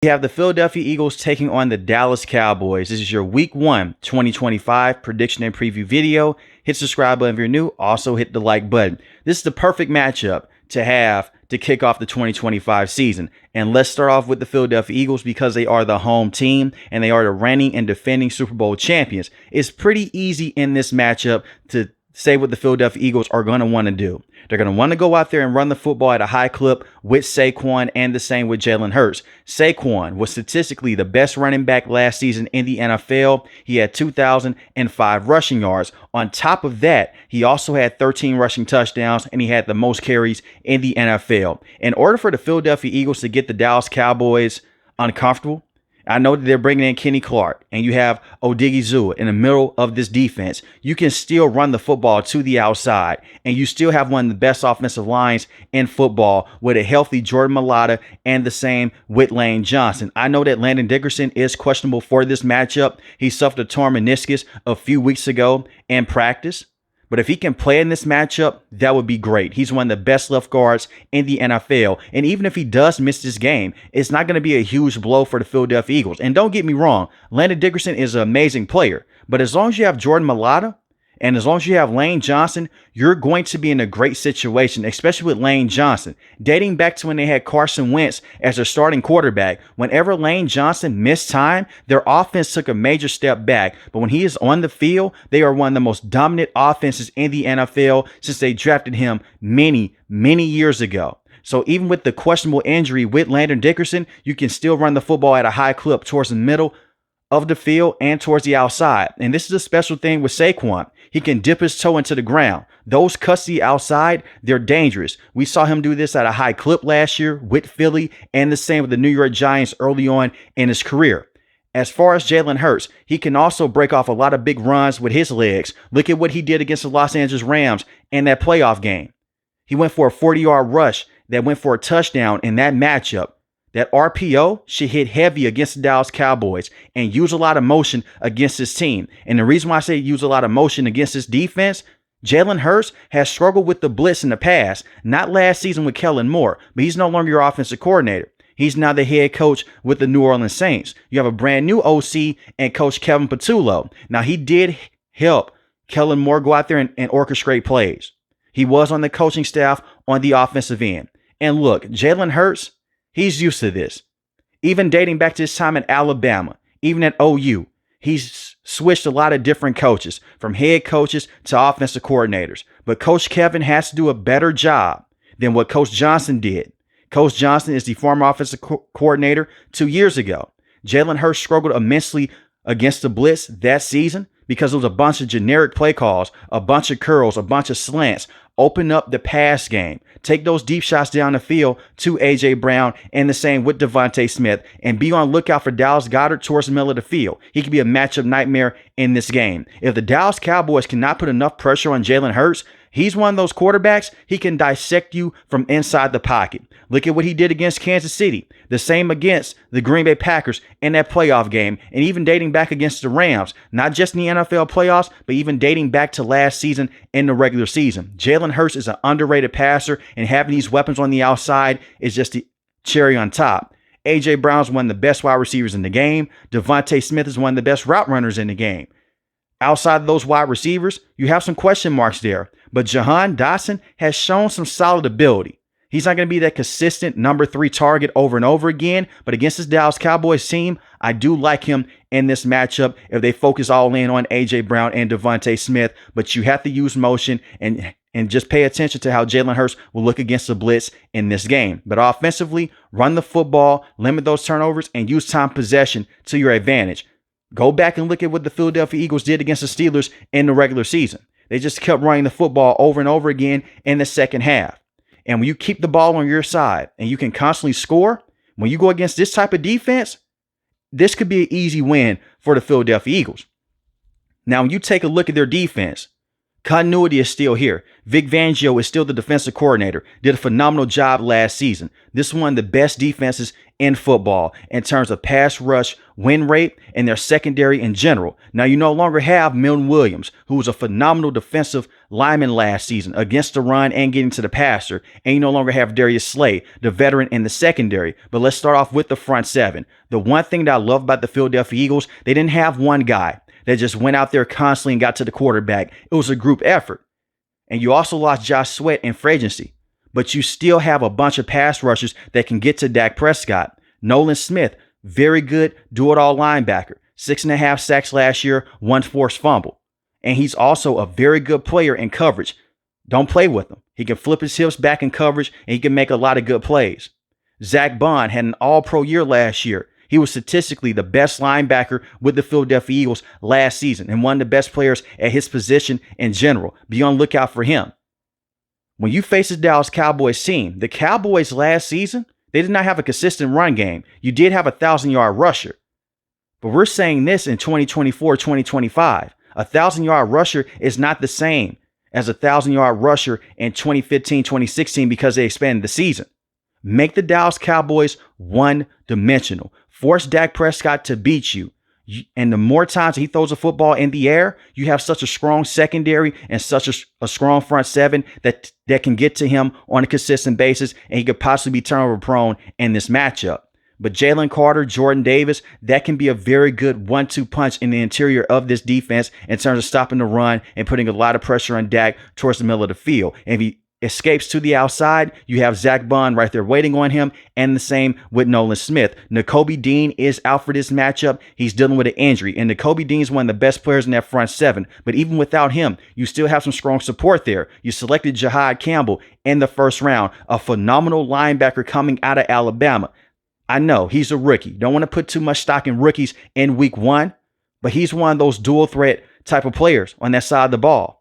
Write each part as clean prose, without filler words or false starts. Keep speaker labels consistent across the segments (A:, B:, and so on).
A: You have the Philadelphia Eagles taking on the Dallas Cowboys. This is your Week 1 2025 prediction and preview video. Hit subscribe button if you're new. Also hit the like button. This is the perfect matchup to have to kick off the 2025 season. And let's start off with the Philadelphia Eagles because they are the home team and they are the reigning and defending Super Bowl champions. It's pretty easy in this matchup to say what the Philadelphia Eagles are going to want to do. They're going to want to go out there and run the football at a high clip with Saquon, and the same with Jalen Hurts. Saquon was statistically the best running back last season in the NFL. He had 2,005 rushing yards. On top of that, he also had 13 rushing touchdowns, and he had the most carries in the NFL. In order for the Philadelphia Eagles to get the Dallas Cowboys uncomfortable, I know that they're bringing in Kenny Clark and you have Odigizua in the middle of this defense. You can still run the football to the outside, and you still have one of the best offensive lines in football with a healthy Jordan Mailata and the same with Lane Johnson. I know that Landon Dickerson is questionable for this matchup. He suffered a torn meniscus a few weeks ago in practice. But if he can play in this matchup, that would be great. He's one of the best left guards in the NFL. And even if he does miss this game, it's not going to be a huge blow for the Philadelphia Eagles. And don't get me wrong, Landon Dickerson is an amazing player. But as long as you have Jordan Mailata, and as long as you have Lane Johnson, you're going to be in a great situation, especially with Lane Johnson. Dating back to when they had Carson Wentz as their starting quarterback, whenever Lane Johnson missed time, their offense took a major step back. But when he is on the field, they are one of the most dominant offenses in the NFL since they drafted him many years ago. So even with the questionable injury with Landon Dickerson, you can still run the football at a high clip towards the middle of the field and towards the outside. And this is a special thing with Saquon. He can dip his toe into the ground. Those cuts to the outside, they're dangerous. We saw him do this at a high clip last year with Philly, and the same with the New York Giants early on in his career. As far as Jalen Hurts, he can also break off a lot of big runs with his legs. Look at what he did against the Los Angeles Rams in that playoff game. He went for a 40-yard rush that went for a touchdown in that matchup. That RPO should hit heavy against the Dallas Cowboys and use a lot of motion against this team. And the reason why I say use a lot of motion against this defense, Jalen Hurts has struggled with the blitz in the past, not last season with Kellen Moore, but he's no longer your offensive coordinator. He's now the head coach with the New Orleans Saints. You have a brand new OC and Coach Kevin Patullo. Now, he did help Kellen Moore go out there and orchestrate plays. He was on the coaching staff on the offensive end. And look, Jalen Hurts, he's used to this. Even dating back to his time at Alabama, even at OU, he's switched a lot of different coaches, from head coaches to offensive coordinators. But Coach Kevin has to do a better job than what Coach Johnson did. Coach Johnson is the former offensive coordinator 2 years ago. Jalen Hurts struggled immensely against the blitz that season because it was a bunch of generic play calls, a bunch of curls, a bunch of slants. Open up the pass game. Take those deep shots down the field to A.J. Brown, and the same with Devontae Smith. And be on lookout for Dallas Goedert towards the middle of the field. He could be a matchup nightmare in this game. If the Dallas Cowboys cannot put enough pressure on Jalen Hurts, he's one of those quarterbacks, he can dissect you from inside the pocket. Look at what he did against Kansas City. The same against the Green Bay Packers in that playoff game. And even dating back against the Rams. Not just in the NFL playoffs, but even dating back to last season in the regular season. Jalen Hurts is an underrated passer, and having these weapons on the outside is just the cherry on top. A.J. Brown's one of the best wide receivers in the game. Devontae Smith is one of the best route runners in the game. Outside of those wide receivers, you have some question marks there. But Jahan Dotson has shown some solid ability. He's not going to be that consistent number 3 target over and over again. But against this Dallas Cowboys team, I do like him in this matchup if they focus all in on A.J. Brown and Devontae Smith. But you have to use motion and just pay attention to how Jalen Hurts will look against the blitz in this game. But offensively, run the football, limit those turnovers, and use time possession to your advantage. Go back and look at what the Philadelphia Eagles did against the Steelers in the regular season. They just kept running the football over and over again in the second half. And when you keep the ball on your side and you can constantly score, when you go against this type of defense, this could be an easy win for the Philadelphia Eagles. Now, when you take a look at their defense, Continuity is still here. Vic Fangio is still the defensive coordinator. Did a phenomenal job last season. This is one of the best defenses in football in terms of pass rush win rate and their secondary in general. Now, you no longer have Milton Williams, who was a phenomenal defensive lineman last season against the run and getting to the passer. And you no longer have Darius Slay, the veteran in the secondary. But let's start off with the front seven. The one thing that I love about the Philadelphia Eagles, they didn't have one guy that just went out there constantly and got to the quarterback. It was a group effort. And you also lost Josh Sweat in free agency. But you still have a bunch of pass rushers that can get to Dak Prescott. Nolan Smith, very good do-it-all linebacker. 6.5 sacks last year, 1 forced fumble. And he's also a very good player in coverage. Don't play with him. He can flip his hips back in coverage, and he can make a lot of good plays. Zach Bond had an all-pro year last year. He was statistically the best linebacker with the Philadelphia Eagles last season and one of the best players at his position in general. Be on the lookout for him. When you face the Dallas Cowboys team, the Cowboys last season, they did not have a consistent run game. You did have a 1,000-yard rusher. But we're saying this in 2024, 2025. A 1,000-yard rusher is not the same as a 1,000-yard rusher in 2015, 2016 because they expanded the season. Make the Dallas Cowboys one-dimensional. Force Dak Prescott to beat you. And the more times he throws a football in the air, you have such a strong secondary and such a strong front seven that can get to him on a consistent basis, and he could possibly be turnover prone in this matchup. But Jalen Carter, Jordan Davis, that can be a very good 1-2 punch in the interior of this defense in terms of stopping the run and putting a lot of pressure on Dak towards the middle of the field. And if he escapes to the outside, you have Zach Bond right there waiting on him, and the same with Nolan Smith. Nakobe Dean is out for this matchup. He's dealing with an injury, and Nakobe Dean is one of the best players in that front seven. But even without him, you still have some strong support there. You selected Jahad Campbell in the first round, a phenomenal linebacker coming out of Alabama. I know he's a rookie. Don't want to put too much stock in rookies in week one, but he's one of those dual threat type of players on that side of the ball.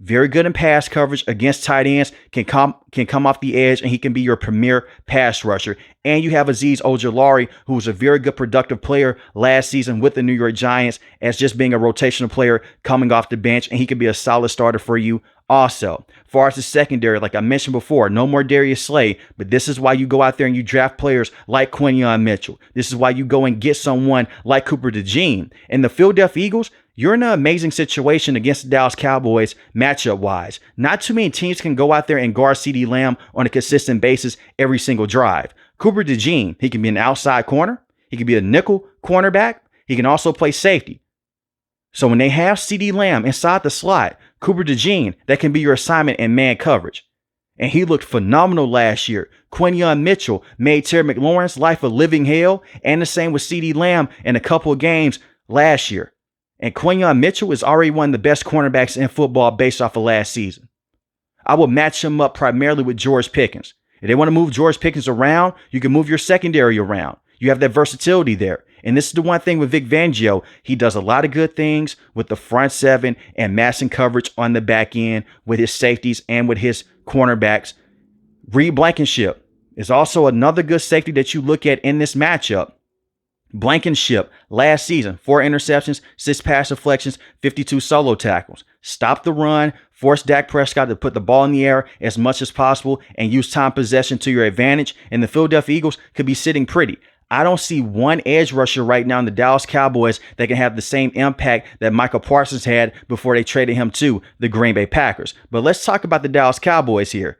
A: Very good in pass coverage against tight ends, can come off the edge, and he can be your premier pass rusher. And you have Azeez Ojulari, who was a very good productive player last season with the New York Giants as just being a rotational player coming off the bench, and he could be a solid starter for you also. As far as the secondary, like I mentioned before, no more Darius Slay, but this is why you go out there and you draft players like Quinyon Mitchell. This is why you go and get someone like Cooper DeJean. And the Philadelphia Eagles, you're in an amazing situation against the Dallas Cowboys matchup-wise. Not too many teams can go out there and guard CeeDee Lamb on a consistent basis every single drive. Cooper DeJean, he can be an outside corner. He can be a nickel cornerback. He can also play safety. So when they have CeeDee Lamb inside the slot, Cooper DeJean, that can be your assignment in man coverage. And he looked phenomenal last year. Quinyon Mitchell made Terry McLaurin's life a living hell, and the same with CeeDee Lamb in a couple of games last year. And Quinyon Mitchell is already one of the best cornerbacks in football based off of last season. I will match him up primarily with George Pickens. If they want to move George Pickens around, you can move your secondary around. You have that versatility there. And this is the one thing with Vic Fangio. He does a lot of good things with the front seven and massing coverage on the back end with his safeties and with his cornerbacks. Reed Blankenship is also another good safety that you look at in this matchup. Blankenship last season, 4 interceptions, 6 pass deflections, 52 solo tackles. Stop the run, force Dak Prescott to put the ball in the air as much as possible, and use time possession to your advantage. And the Philadelphia Eagles could be sitting pretty. I don't see one edge rusher right now in the Dallas Cowboys that can have the same impact that Michael Parsons had before they traded him to the Green Bay Packers. But let's talk about the Dallas Cowboys here.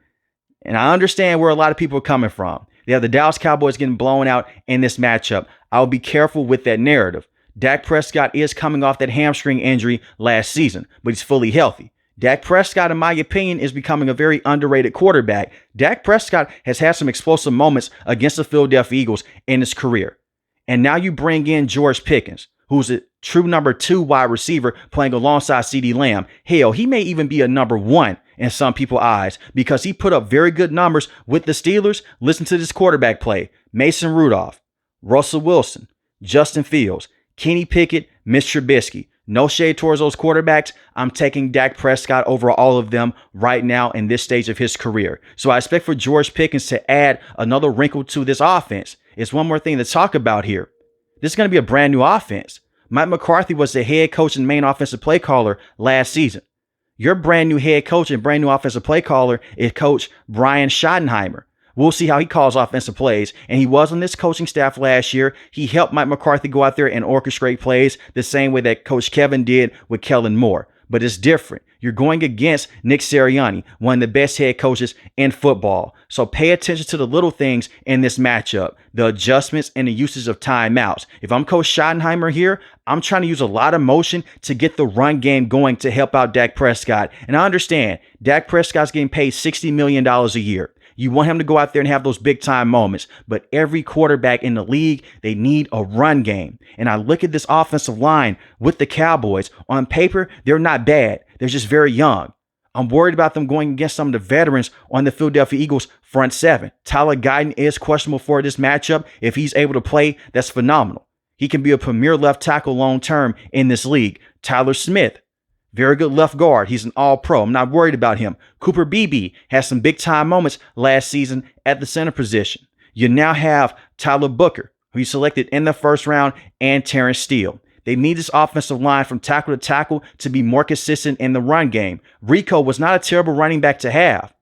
A: And I understand where a lot of people are coming from. They have the Dallas Cowboys getting blown out in this matchup. I'll be careful with that narrative. Dak Prescott is coming off that hamstring injury last season, but he's fully healthy. Dak Prescott, in my opinion, is becoming a very underrated quarterback. Dak Prescott has had some explosive moments against the Philadelphia Eagles in his career. And now you bring in George Pickens, who's a true number 2 wide receiver playing alongside CeeDee Lamb. Hell, he may even be a number 1 in some people's eyes because he put up very good numbers with the Steelers. Listen to this quarterback play. Mason Rudolph, Russell Wilson, Justin Fields, Kenny Pickett, Mitch Trubisky. No shade towards those quarterbacks. I'm taking Dak Prescott over all of them right now in this stage of his career. So I expect for George Pickens to add another wrinkle to this offense. It's one more thing to talk about here. This is going to be a brand new offense. Mike McCarthy was the head coach and main offensive play caller last season. Your brand new head coach and brand new offensive play caller is Coach Brian Schottenheimer. We'll see how he calls offensive plays. And he was on this coaching staff last year. He helped Mike McCarthy go out there and orchestrate plays the same way that Coach Kevin did with Kellen Moore. But it's different. You're going against Nick Sirianni, one of the best head coaches in football. So pay attention to the little things in this matchup, the adjustments and the usage of timeouts. If I'm Coach Schottenheimer here, I'm trying to use a lot of motion to get the run game going to help out Dak Prescott. And I understand Dak Prescott's getting paid $60 million a year. You want him to go out there and have those big time moments. But every quarterback in the league, they need a run game. And I look at this offensive line with the Cowboys. On paper, they're not bad. They're just very young. I'm worried about them going against some of the veterans on the Philadelphia Eagles front seven. Tyler Guyton is questionable for this matchup. If he's able to play, that's phenomenal. He can be a premier left tackle long term in this league. Tyler Smith, very good left guard. He's an all-pro. I'm not worried about him. Cooper Beebe has some big-time moments last season at the center position. You now have Tyler Booker, who you selected in the first round, and Terrence Steele. They need this offensive line from tackle to tackle to be more consistent in the run game. Rico was not a terrible running back to have,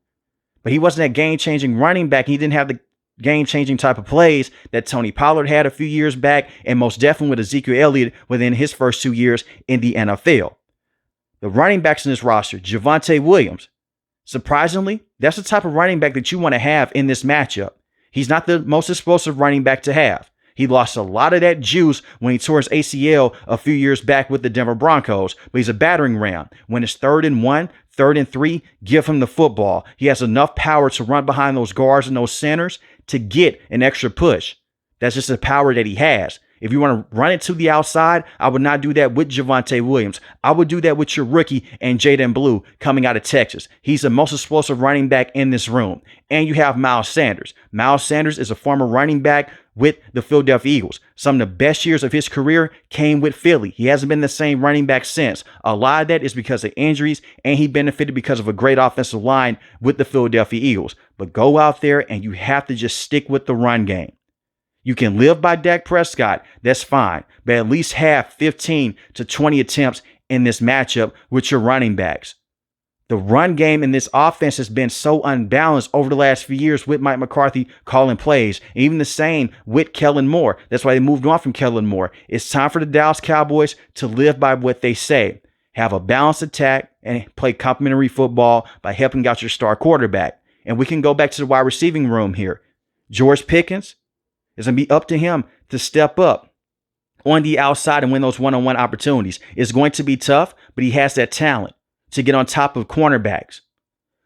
A: but he wasn't a game-changing running back. He didn't have the game-changing type of plays that Tony Pollard had a few years back, and most definitely with Ezekiel Elliott within his first 2 years in the NFL. The running backs in this roster, Javonte Williams. Surprisingly, that's the type of running back that you want to have in this matchup. He's not the most explosive running back to have. He lost a lot of that juice when he tore his ACL a few years back with the Denver Broncos, but he's a battering ram. When it's 3rd and 1, 3rd and 3, give him the football. He has enough power to run behind those guards and those centers to get an extra push. That's just the power that he has. If you want to run it to the outside, I would not do that with Javonte Williams. I would do that with your rookie and Jaden Blue coming out of Texas. He's the most explosive running back in this room. And you have Miles Sanders. Miles Sanders is a former running back with the Philadelphia Eagles. Some of the best years of his career came with Philly. He hasn't been the same running back since. A lot of that is because of injuries, and he benefited because of a great offensive line with the Philadelphia Eagles. But go out there and you have to just stick with the run game. You can live by Dak Prescott, that's fine, but at least have 15 to 20 attempts in this matchup with your running backs. The run game in this offense has been so unbalanced over the last few years with Mike McCarthy calling plays. Even the same with Kellen Moore. That's why they moved on from Kellen Moore. It's time for the Dallas Cowboys to live by what they say. Have a balanced attack and play complementary football by helping out your star quarterback. And we can go back to the wide receiving room here. George Pickens, it's going to be up to him to step up on the outside and win those one-on-one opportunities. It's going to be tough, but he has that talent to get on top of cornerbacks.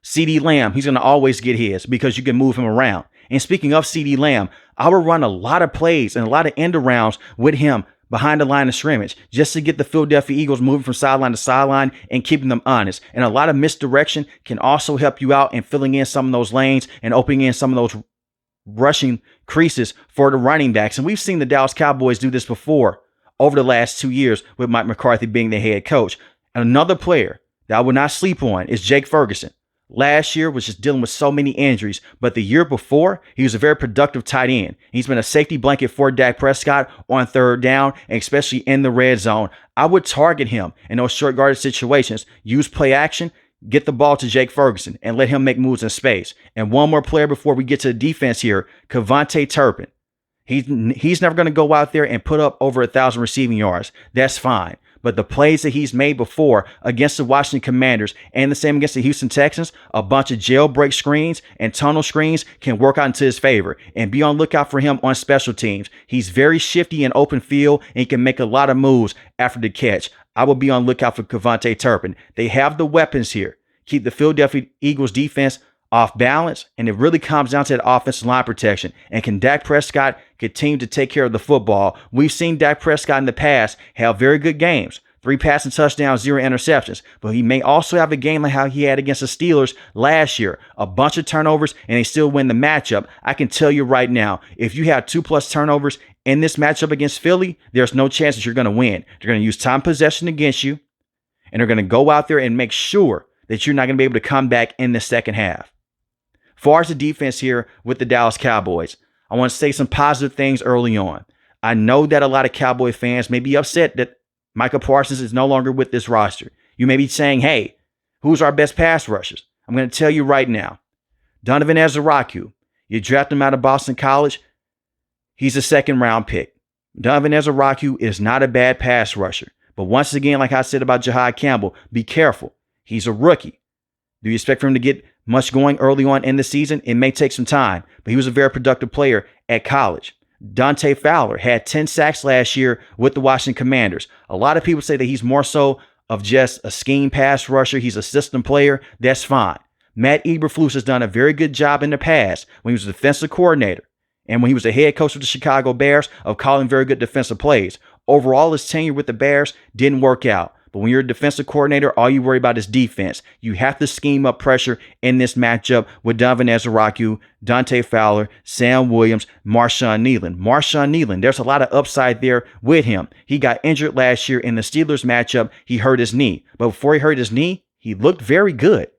A: CeeDee Lamb, he's going to always get his because you can move him around. And speaking of CeeDee Lamb, I will run a lot of plays and a lot of end arounds with him behind the line of scrimmage just to get the Philadelphia Eagles moving from sideline to sideline and keeping them honest. And a lot of misdirection can also help you out in filling in some of those lanes and opening in some of those rushing creases for the running backs. And we've seen the Dallas Cowboys do this before over the last 2 years with Mike McCarthy being the head coach. And another player that I would not sleep on is Jake Ferguson. Last year was just dealing with so many injuries, but the year before, he was a very productive tight end. He's been a safety blanket for Dak Prescott on 3rd down, and especially in the red zone. I would target him in those short guarded situations, use play action, get the ball to Jake Ferguson and let him make moves in space. And one more player before we get to the defense here, Kevontae Turpin. He's never going to go out there and put up over 1,000 receiving yards. That's fine. But the plays that he's made before against the Washington Commanders and the same against the Houston Texans, a bunch of jailbreak screens and tunnel screens can work out into his favor. And be on lookout for him on special teams. He's very shifty in open field and he can make a lot of moves after the catch. I will be on lookout for Kevontae Turpin. They have the weapons here. Keep the Philadelphia Eagles defense off balance, and it really comes down to that offensive line protection. And can Dak Prescott continue to take care of the football? We've seen Dak Prescott in the past have very good games. 3 passing touchdowns, 0 interceptions. But he may also have a game like how he had against the Steelers last year. A bunch of turnovers, and they still win the matchup. I can tell you right now, if you have 2+ turnovers in this matchup against Philly, there's no chance that you're going to win. They're going to use time possession against you, and they're going to go out there and make sure that you're not going to be able to come back in the second half. As far as the defense here with the Dallas Cowboys, I want to say some positive things early on. I know that a lot of Cowboy fans may be upset that Micah Parsons is no longer with this roster. You may be saying, hey, Who's our best pass rushers? I'm going to tell you right now. Donovan Ezaraku. You draft him out of Boston College. He's a second-round pick. Donovan Ezaraku is not a bad pass rusher. But once again, like I said about Jahad Campbell, be careful. He's a rookie. Do you expect for him to get much going early on in the season? It may take some time, but he was a very productive player at college. Dante Fowler had 10 sacks last year with the Washington Commanders. A lot of people say that he's more so of just a scheme pass rusher. He's a system player. That's fine. Matt Eberflus has done a very good job in the past when he was a defensive coordinator and when he was the head coach of the Chicago Bears of calling very good defensive plays. Overall, his tenure with the Bears didn't work out. But when you're a defensive coordinator, all you worry about is defense. You have to scheme up pressure in this matchup with Donovan Ezaraku, Dante Fowler, Sam Williams, Marshawn Nealon. Marshawn Nealon, there's a lot of upside there with him. He got injured last year in the Steelers matchup. He hurt his knee. But before he hurt his knee, he looked very good.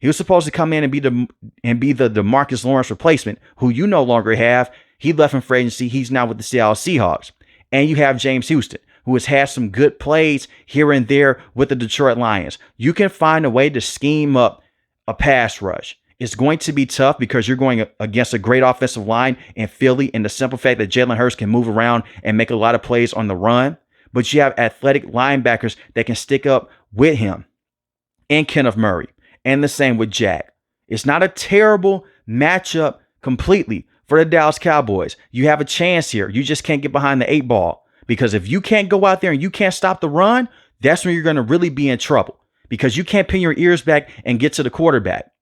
A: He was supposed to come in and be the DeMarcus Lawrence replacement, who you no longer have. He left in free agency. He's now with the Seattle Seahawks. And you have James Houston, who has had some good plays here and there with the Detroit Lions. You can find a way to scheme up a pass rush. It's going to be tough because you're going against a great offensive line in Philly, and the simple fact that Jalen Hurts can move around and make a lot of plays on the run. But you have athletic linebackers that can stick up with him, and Kenneth Murray, and the same with Jack. It's not a terrible matchup completely for the Dallas Cowboys. You have a chance here. You just can't get behind the 8 ball. Because if you can't go out there and you can't stop the run, that's when you're going to really be in trouble. Because you can't pin your ears back and get to the quarterback.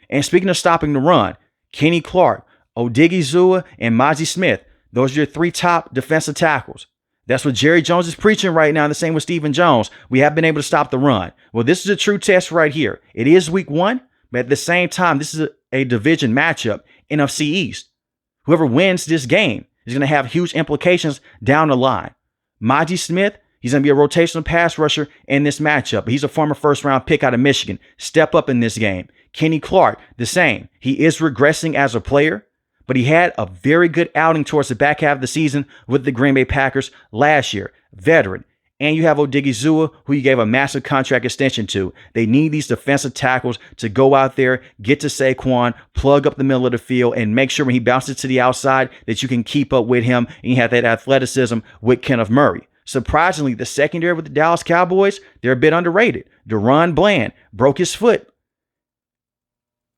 A: And speaking of stopping the run, Kenny Clark, Odigizua, and Mozzie Smith, those are your 3 top defensive tackles. That's what Jerry Jones is preaching right now. The same with Stephen Jones. We have been able to stop the run. Well, this is a true test right here. It is week 1, but at the same time, this is a division matchup, NFC East. Whoever wins this game is going to have huge implications down the line. Mozzie Smith, he's going to be a rotational pass rusher in this matchup. He's a former first-round pick out of Michigan. Step up in this game. Kenny Clark, the same. He is regressing as a player, but he had a very good outing towards the back half of the season with the Green Bay Packers last year. Veteran. And you have Odigizua, who you gave a massive contract extension to. They need these defensive tackles to go out there, get to Saquon, plug up the middle of the field, and make sure when he bounces to the outside that you can keep up with him, and you have that athleticism with Kenneth Murray. Surprisingly, the secondary with the Dallas Cowboys, they're a bit underrated. Deron Bland broke his foot.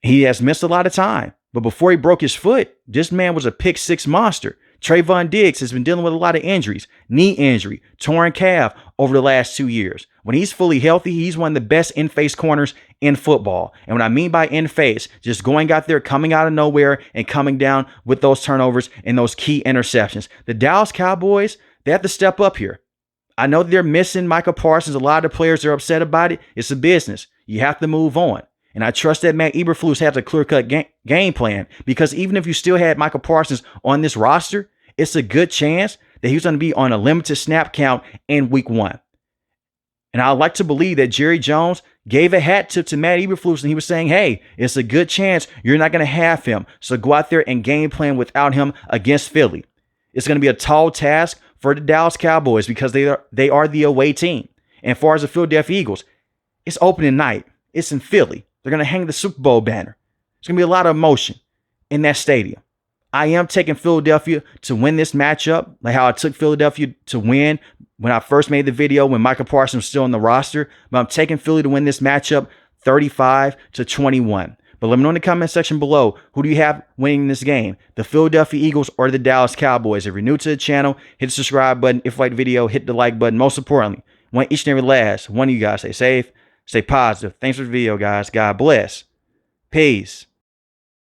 A: He has missed a lot of time. But before he broke his foot, this man was a pick 6 monster. Trayvon Diggs has been dealing with a lot of injuries, knee injury, torn calf over the last 2 years. When he's fully healthy, he's one of the best in-face corners in football. And what I mean by in-face, just going out there, coming out of nowhere and coming down with those turnovers and those key interceptions. The Dallas Cowboys, they have to step up here. I know they're missing Micah Parsons. A lot of the players are upset about it. It's a business. You have to move on. And I trust that Matt Eberflus has a clear-cut game plan, because even if you still had Micah Parsons on this roster, it's a good chance that he's going to be on a limited snap count in week 1. And I'd like to believe that Jerry Jones gave a hat tip to Matt Eberflus, and he was saying, hey, it's a good chance you're not going to have him. So go out there and game plan without him against Philly. It's going to be a tall task for the Dallas Cowboys because they are the away team. And as far as the Philadelphia Eagles, it's opening night. It's in Philly. They're going to hang the Super Bowl banner. There's going to be a lot of emotion in that stadium. I am taking Philadelphia to win this matchup, like how I took Philadelphia to win when I first made the video when Micah Parsons was still on the roster. But I'm taking Philly to win this matchup 35-21. But let me know in the comment section below, who do you have winning this game? The Philadelphia Eagles or the Dallas Cowboys? If you're new to the channel, hit the subscribe button. If you like the video, hit the like button. Most importantly, I want each and every last one of you guys stay safe, stay positive. Thanks for the video, guys. God bless. Peace.